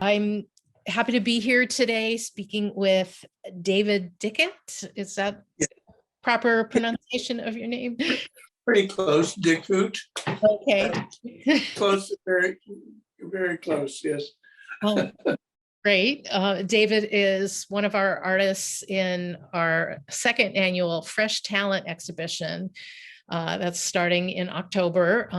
I'm happy to be here today speaking with David Dickhut. Is that proper pronunciation of your name? Pretty close, Dickhut. Okay. Close, very, very close, yes. Oh, great. David is one of our artists in our second annual Fresh Talent exhibition. That's starting in October.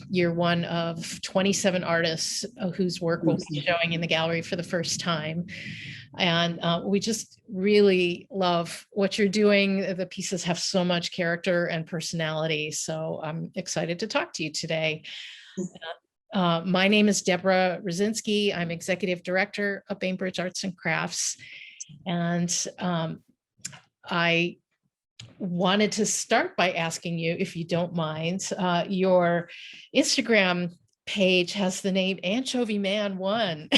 You're one of 27 artists whose work will be showing in the gallery for the first time. And we just really love what you're doing. The pieces have so much character and personality. So I'm excited to talk to you today. My name is Deborah Rosinski. I'm executive director of Bainbridge Arts and Crafts. And I wanted to start by asking you, if you don't mind, your Instagram page has the name Anchovy Man 1.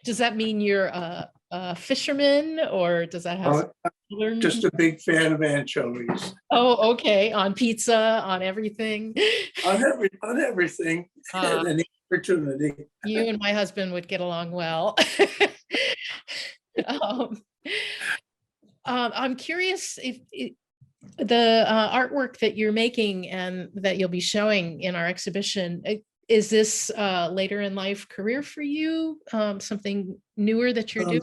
Does that mean you're a fisherman, or does that have just a big fan of anchovies? Oh, okay. On pizza, on everything. On everything, any opportunity. You and my husband would get along well. I'm curious if the artwork that you're making and that you'll be showing in our exhibition, is this later in life career for you? Something newer that you're doing?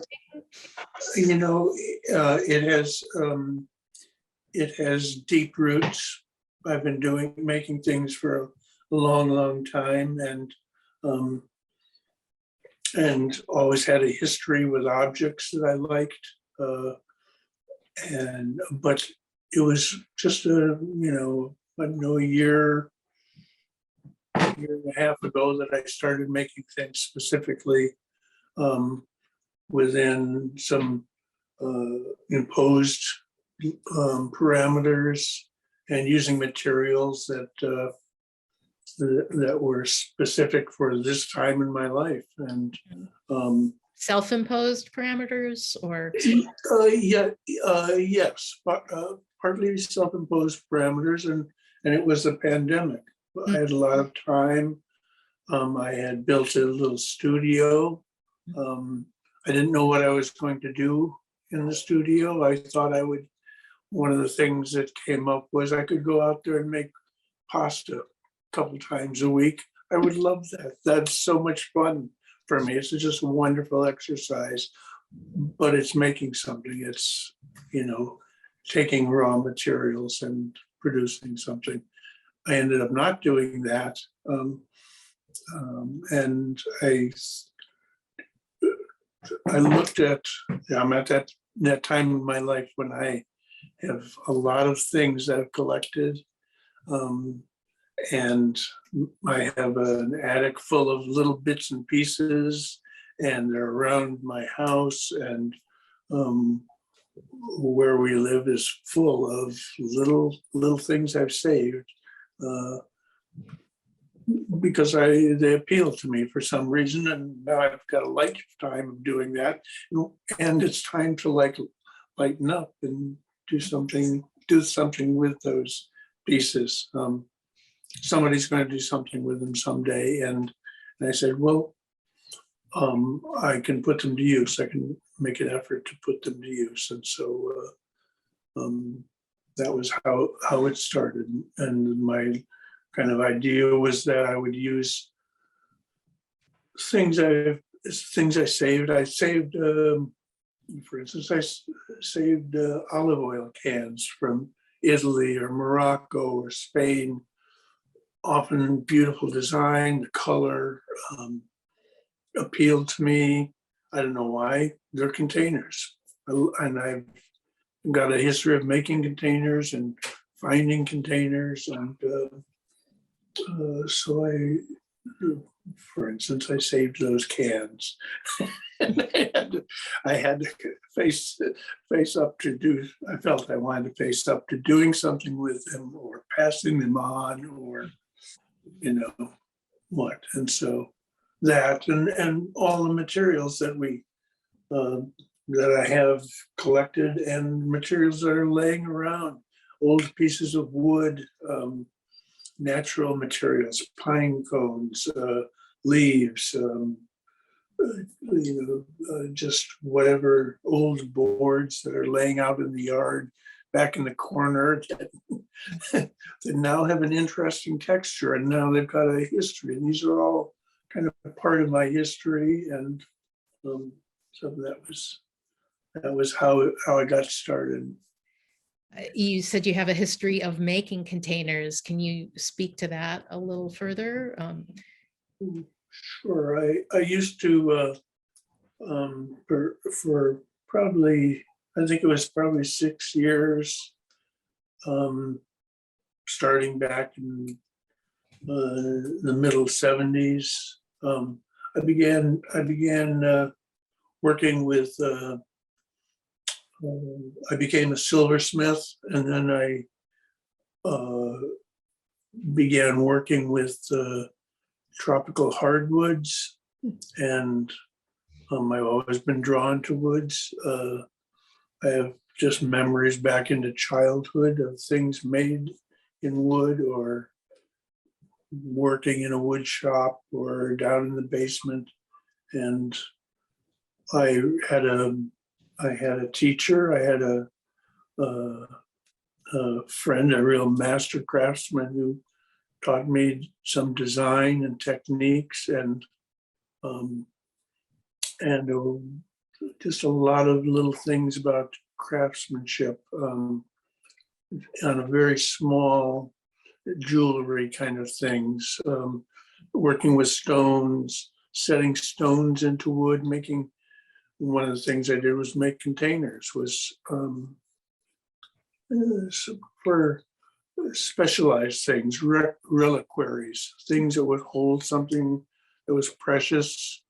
You know, it has deep roots. I've been making things for a long, long time, and always had a history with objects that I liked. But it was just a year and a half ago that I started making things specifically within some imposed parameters and using materials that were specific for this time in my life. And self-imposed parameters, or yes, but partly self-imposed parameters, and it was the pandemic. I had a lot of time. I had built a little studio. I didn't know what I was going to do in the studio. I thought one of the things that came up was I could go out there and make pasta a couple times a week. I would love that. That's so much fun for me. It's just a wonderful exercise, but it's making something. It's, taking raw materials and producing something. I ended up not doing that. And I looked at, I'm at that time in my life when I have a lot of things that I've collected. And I have an attic full of little bits and pieces, and they're around my house, and where we live is full of little things I've saved because they appeal to me for some reason, and now I've got a lifetime of doing that, and it's time to lighten up and do something with those pieces. Somebody's going to do something with them someday, and I said, well, I can put them to use. I can make an effort to put them to use, and so that was how it started. And my kind of idea was that I would use things I saved. I saved, for instance, I saved olive oil cans from Italy or Morocco or Spain. Often beautiful design, the color appealed to me. I don't know why. They're containers. And I've got a history of making containers and finding containers. And so for instance, I saved those cans. And I had to face up to I felt I wanted to face up to doing something with them or passing them on, or what. And so that and all the materials that that I have collected, and materials that are laying around, old pieces of wood, natural materials, pine cones, leaves, just whatever old boards that are laying out in the yard back in the corner that now have an interesting texture, and now they've got a history. And these are all kind of part of my history, and so that was how I got started. You said you have a history of making containers. Can you speak to that a little further? Sure. I used to for probably, I think it was probably 6 years, starting back in the middle 70s. I began working with. I became a silversmith, and then I began working with tropical hardwoods, and I've always been drawn to woods. I have just memories back into childhood of things made in wood, or working in a wood shop, or down in the basement. And I had a teacher, I had a friend, a real master craftsman, who taught me some design and techniques, and just a lot of little things about craftsmanship, on a very small jewelry kind of things, working with stones, setting stones into wood, making. One of the things I did was make containers, was for specialized things, reliquaries, things that would hold something that was precious,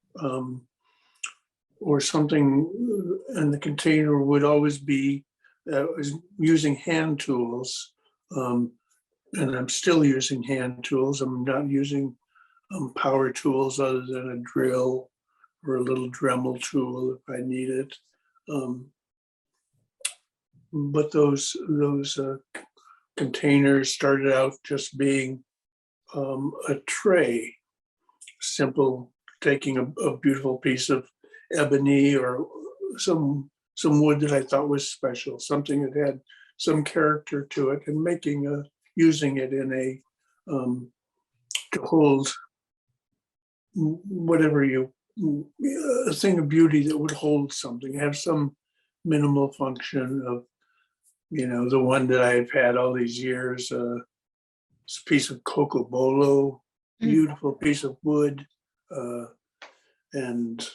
or something, and the container would always be, was using hand tools, and I'm still using hand tools. I'm not using power tools other than a drill or a little Dremel tool if I need it. But those containers started out just being a tray, simple, taking a beautiful piece of ebony or some wood that I thought was special, something that had some character to it, and using it in a to hold whatever a thing of beauty that would hold something, have some minimal function of, the one that I've had all these years, this piece of cocobolo, beautiful piece of wood, and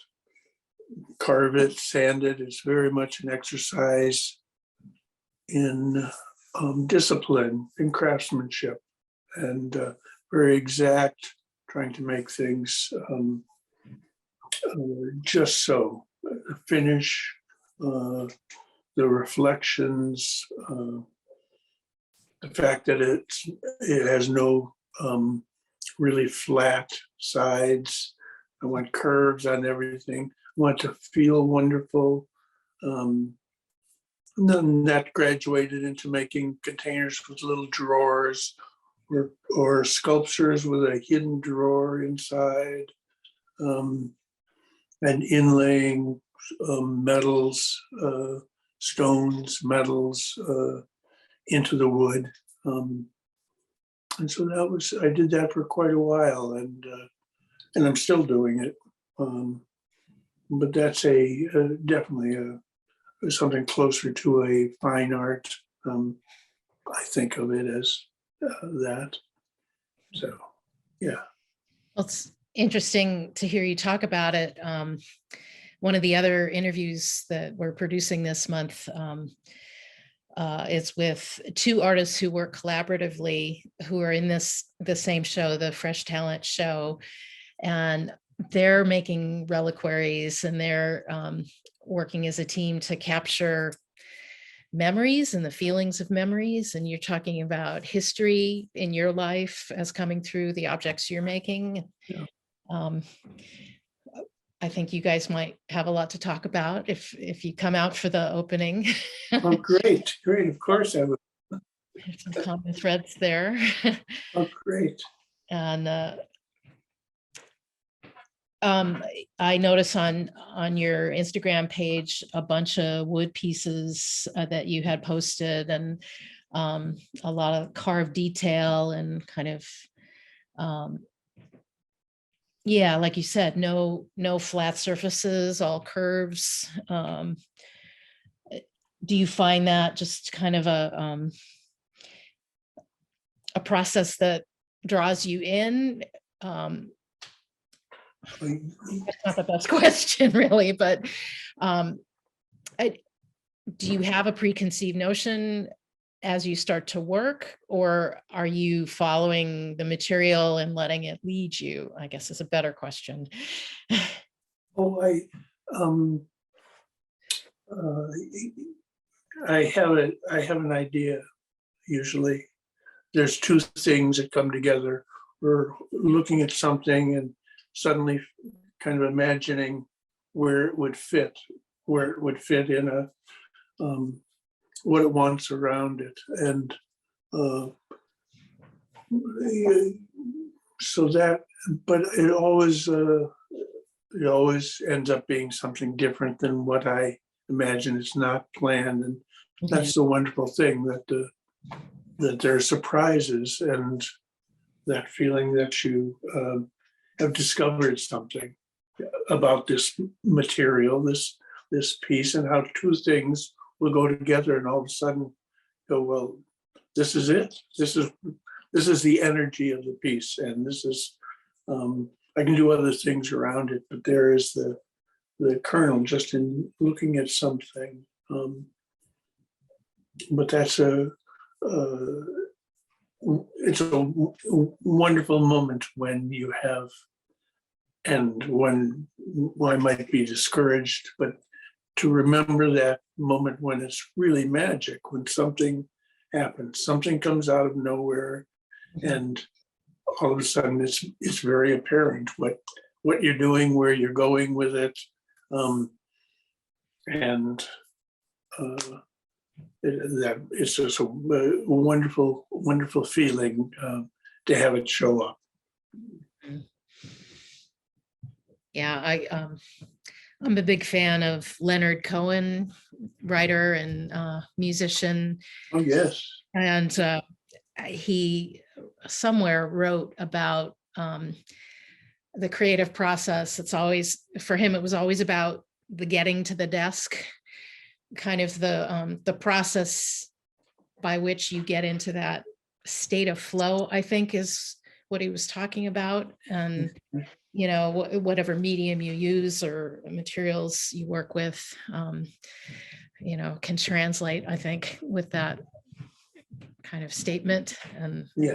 carve it, sand it. It's very much an exercise in discipline, in craftsmanship, and very exact, trying to make things just so. The finish, the reflections, the fact that it has no really flat sides. I want curves on everything. I want to feel wonderful. And then that graduated into making containers with little drawers, or sculptures with a hidden drawer inside, and inlaying metals, stones, metals into the wood. And so I did that for quite a while, and I'm still doing it. But that's definitely something closer to a fine art. I think of it as that. So, yeah. Well, it's interesting to hear you talk about it. One of the other interviews that we're producing this month is with two artists who work collaboratively, who are in the same show, the Fresh Talent show, and they're making reliquaries, and they're working as a team to capture memories and the feelings of memories. And you're talking about history in your life as coming through the objects you're making. Yeah. I think you guys might have a lot to talk about if you come out for the opening. Oh, great. Of course I would. There's some common threads there. Oh, great. And I notice on your Instagram page a bunch of wood pieces that you had posted, and a lot of carved detail and kind of yeah, like you said, no flat surfaces, all curves. Do you find that just kind of a process that draws you in? That's not the best question, really, but do you have a preconceived notion as you start to work, or are you following the material and letting it lead you? I guess is a better question. Oh, um, uh, I have an idea. Usually, there's two things that come together. We're looking at something and suddenly kind of imagining where it would fit in a what it wants around it, and so that. But it always ends up being something different than what I imagine. It's not planned, and that's the wonderful thing, that there are surprises, and that feeling that you have discovered something about this material, this piece, and how two things will go together, and all of a sudden go, well, this is it. This is the energy of the piece, and this is I can do other things around it, but there is the kernel just in looking at something. But that's it's a wonderful moment when you have, and when I might be discouraged, but to remember that moment when it's really magic, when something happens, something comes out of nowhere, and all of a sudden it's very apparent what you're doing, where you're going with it, and that it's just a wonderful, wonderful feeling to have it show up. Yeah, I'm a big fan of Leonard Cohen, writer and musician. Oh yes. And he somewhere wrote about the creative process. It's always, for him, it was always about the getting to the desk, kind of the process by which you get into that state of flow, I think is what he was talking about. And you know, whatever medium you use or materials you work with, you know, can translate, I think, with that kind of statement. And yeah,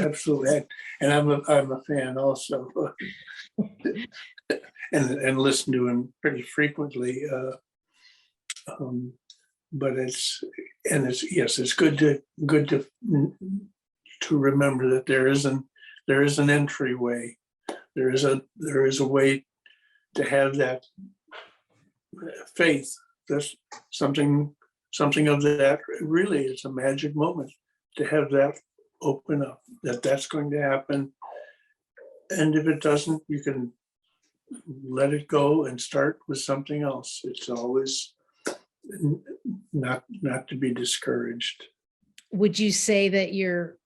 absolutely. And I'm a fan also, and listen to him pretty frequently. But it's yes, it's good to remember that there is an entryway. There is a way to have that faith. There's something of that. Really, it's a magic moment to have that open up, that's going to happen. And if it doesn't, you can let it go and start with something else. It's always not to be discouraged. would you say that you're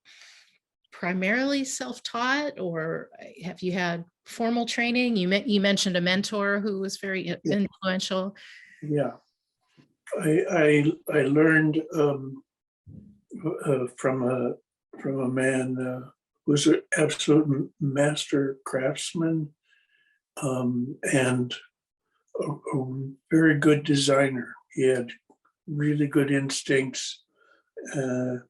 primarily self-taught, or have you had formal training? You mentioned a mentor who was very influential. Yeah, I learned from a man who was an absolute master craftsman, and a very good designer. He had really good instincts, and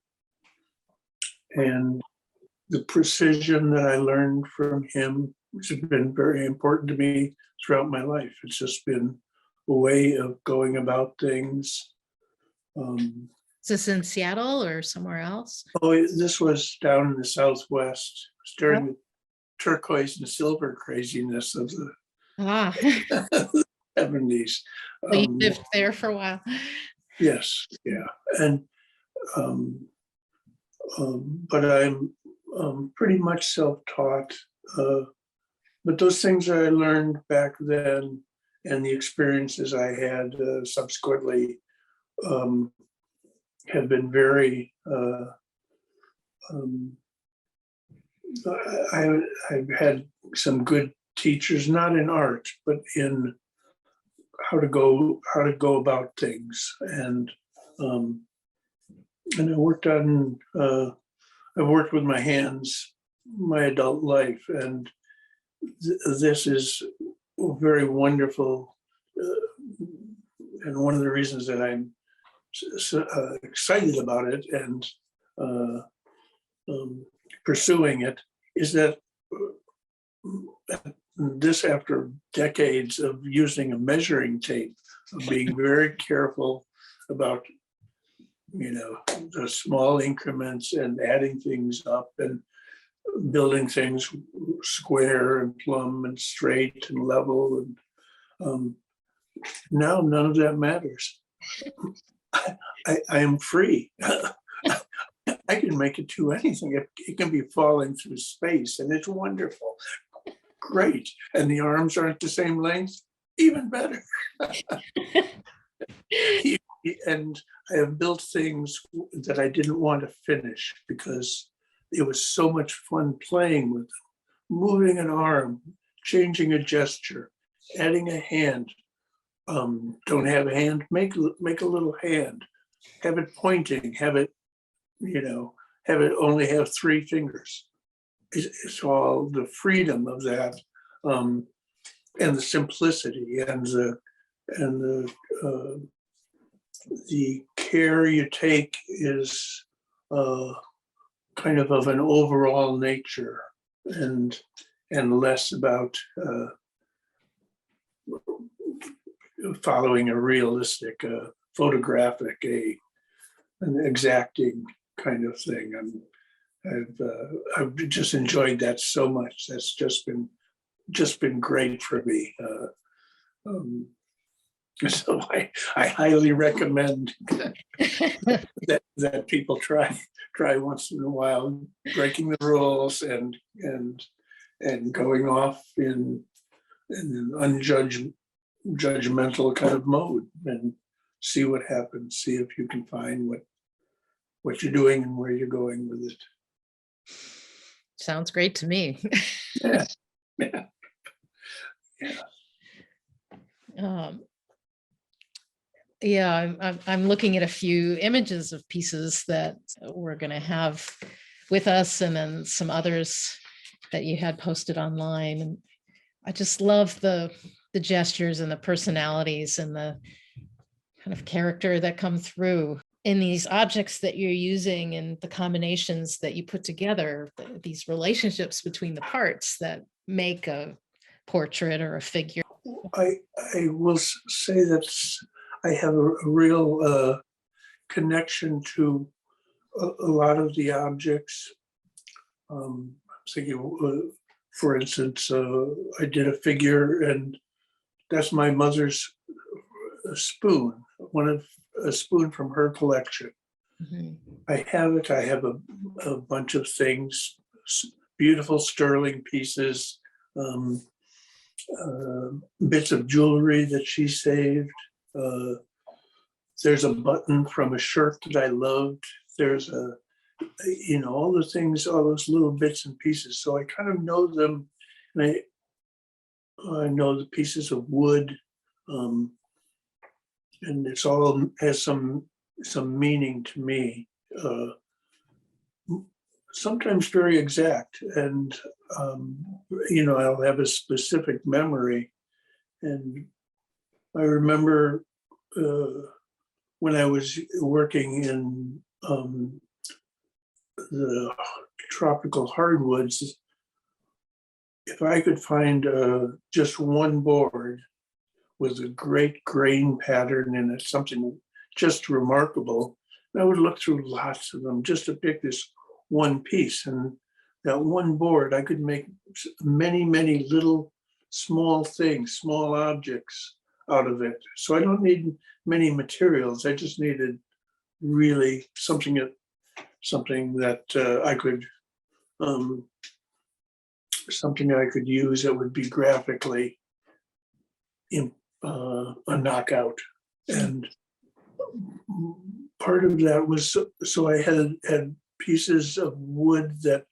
the precision that I learned from him, which has been very important to me throughout my life. It's just been a way of going about things. Is this in Seattle or somewhere else? Oh, this was down in the Southwest. It was during the turquoise and silver craziness of the 70s. So you lived there for a while. Yes, yeah, and but I'm pretty much self-taught. but those things I learned back then and the experiences I had subsequently um, have been very, I've had some good teachers, not in art, but in how to go about things. And I worked on, I've worked with my hands my adult life, and this is very wonderful. And one of the reasons that I'm excited about it and pursuing it is that this, after decades of using a measuring tape, of being very careful about, the small increments and adding things up and building things square and plumb and straight and level. And now none of that matters. I am free. I can make it do anything. It can be falling through space, and it's wonderful. Great. And the arms aren't the same length, even better. And I have built things that I didn't want to finish because it was so much fun playing with them, moving an arm, changing a gesture, adding a hand. Don't have a hand, make a little hand, have it pointing, have it only have 3 fingers. It's all the freedom of that, and the simplicity and the care you take is kind of an overall nature, and less about following a realistic, photographic, an exacting kind of thing. I've just enjoyed that so much. That's just been great for me. So I highly recommend that people try once in a while, breaking the rules and going off in an judgmental kind of mode and see what happens. See if you can find what you're doing and where you're going with it. Sounds great to me. Yeah. I'm looking at a few images of pieces that we're going to have with us, and then some others that you had posted online. And I just love the gestures and the personalities and the kind of character that come through in these objects that you're using, and the combinations that you put together, these relationships between the parts that make a portrait or a figure. I will say that I have a real connection to a lot of the objects. I'm thinking, for instance, I did a figure, and that's my mother's spoon, a spoon from her collection. Mm-hmm. I have it. I have a bunch of things, beautiful sterling pieces, bits of jewelry that she saved. There's a button from a shirt that I loved. There's all the things, all those little bits and pieces. So I kind of know them, and I know the pieces of wood, and it's all has some meaning to me. Sometimes very exact, and I'll have a specific memory. And I remember when I was working in the tropical hardwoods, if I could find just one board with a great grain pattern in it, something just remarkable, I would look through lots of them just to pick this one piece. And that one board, I could make many, many little small things, small objects out of it. So I don't need many materials. I just needed really something that I could something I could use that would be graphically a knockout. And part of that was, so I had pieces of wood that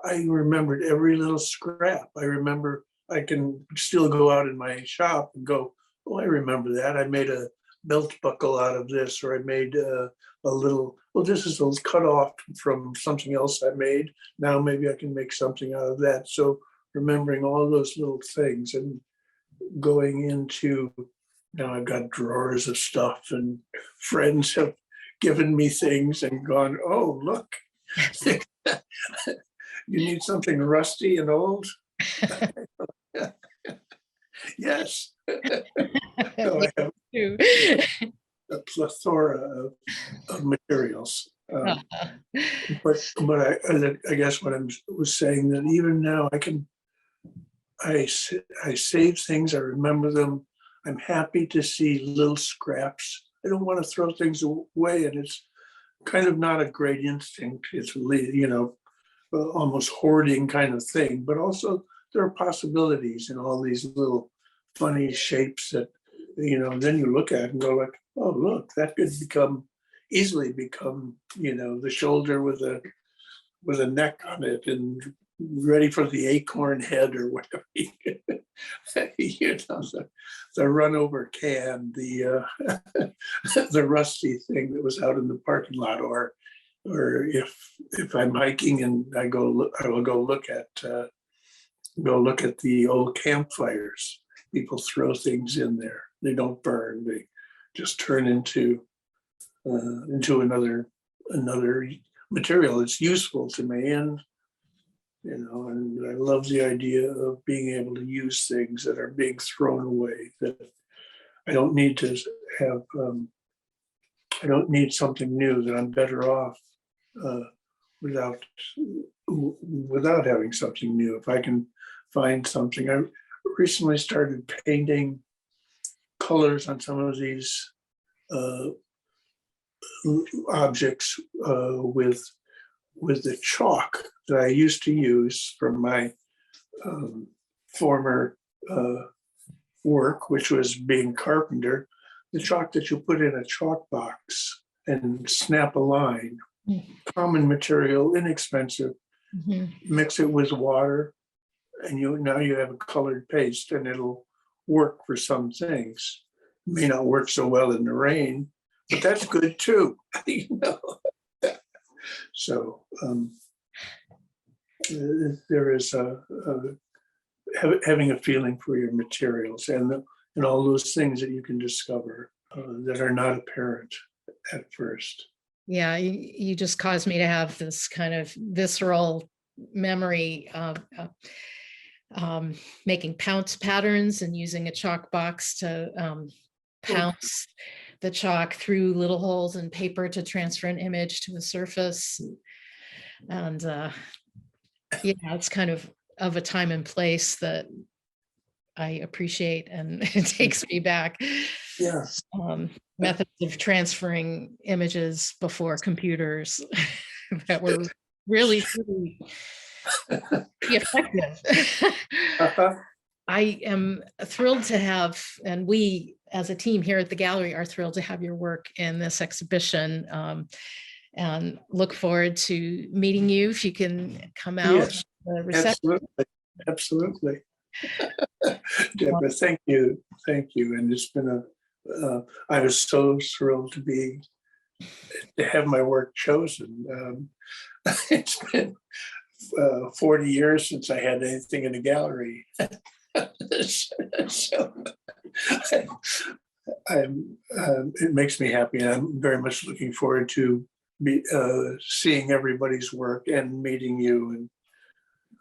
I remembered every little scrap. I remember I can still go out in my shop and go, oh, I remember that. I made a belt buckle out of this, or I made a little, well, this is a cut off from something else I made. Now maybe I can make something out of that. So remembering all those little things and going into, now I've got drawers of stuff, and friends have given me things and gone, oh, look, you need something rusty and old? Yes. So I have a plethora of materials. But I guess what I was saying, that even now I save things, I remember them. I'm happy to see little scraps. I don't want to throw things away, and it's kind of not a great instinct. It's, almost hoarding kind of thing, but also there are possibilities in all these little funny shapes that, then you look at and go like, oh, look, that could easily become, the shoulder with a neck on it and ready for the acorn head or whatever. The run over can, the the rusty thing that was out in the parking lot, or if I'm hiking and I will go look at the old campfires. People throw things in there. They don't burn. They just turn into another material. It's useful to me, and I love the idea of being able to use things that are being thrown away. That I don't need to have. I don't need something new. That I'm better off without having something new. If I can find something. I recently started painting colors on some of these objects with the chalk that I used to use from my former work, which was being carpenter. The chalk that you put in a chalk box and snap a line, common material, inexpensive. Mix it with water, and now you have a colored paste, and it'll work for some things. It may not work so well in the rain, but that's good too. So there is having a feeling for your materials and all those things that you can discover that are not apparent at first. Yeah, you just caused me to have this kind of visceral memory of making pounce patterns and using a chalk box to pounce the chalk through little holes in paper to transfer an image to the surface. And it's kind of a time and place that I appreciate, and it takes me back. Yes. Methods of transferring images before computers that were really effective. I am thrilled to have, and we as a team here at the gallery are thrilled to have your work in this exhibition, and look forward to meeting you if you can come out. Yes, absolutely. Deborah, thank you. And it's been I was so thrilled to have my work chosen. It's been 40 years since I had anything in a gallery. So it makes me happy, and I'm very much looking forward to seeing everybody's work and meeting you.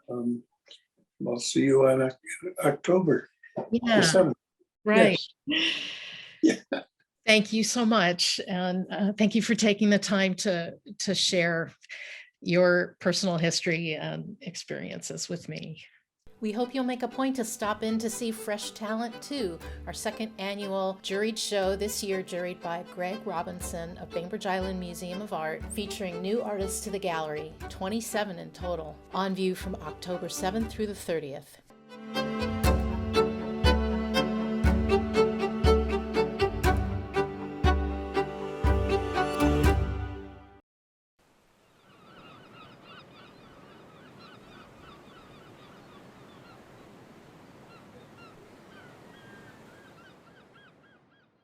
And I'll see you on October. Yeah, 7th. right. Yes. Yeah. Thank you so much, and thank you for taking the time to share your personal history and experiences with me. We hope you'll make a point to stop in to see Fresh Talent 2, our second annual juried show, this year juried by Greg Robinson of Bainbridge Island Museum of Art, featuring new artists to the gallery, 27 in total, on view from October 7th through the 30th.